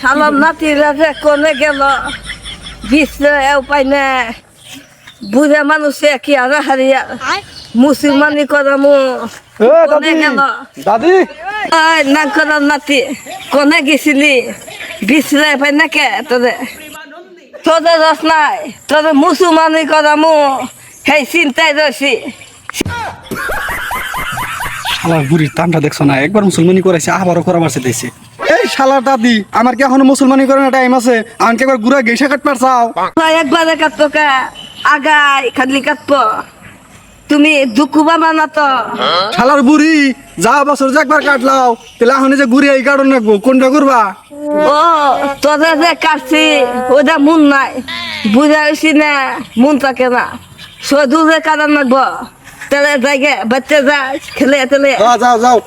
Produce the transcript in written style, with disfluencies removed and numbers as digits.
শালার নাতিরা যে কোনে গেল বিশ্রে উপায় না বুড়া মানুষে কি আর হারিয়া মুসলমানি করামু কোনে গেল দাদি না করার নাতি কোনে গেছিলি বিশ্রে পাই না কে তোদের রস নাই তোদের মুসলমানি করামু সেই চিন্তায় রয়েছি শালার বুড়ির তামটা দেখছো না একবার মুসলমানি করাইছে আবারও করা মারছে দিয়েছে এই শালার দাদি আমার কি এখনো মুসলমানি করার টাইম আছে আমাকে একবার ঘুরে গেসা কাট পারছাও একবারে কাটতো কে আগাই খালি কাটবো তুমি দুঃখ বাবা না তো শালার বুড়ি যা বছর যে একবার কাটলাও তাহলে এখন যে ঘুরে এই কাটন রাখবো কোনটা করবা ও তোদের যে কাটছি ওটা মন নাই বুঝা হয়েছি না মন থাকে না শুধু যে কারণ রাখবো তাহলে জায়গা বাচ্চা যায় খেলে তেলে যাও যাও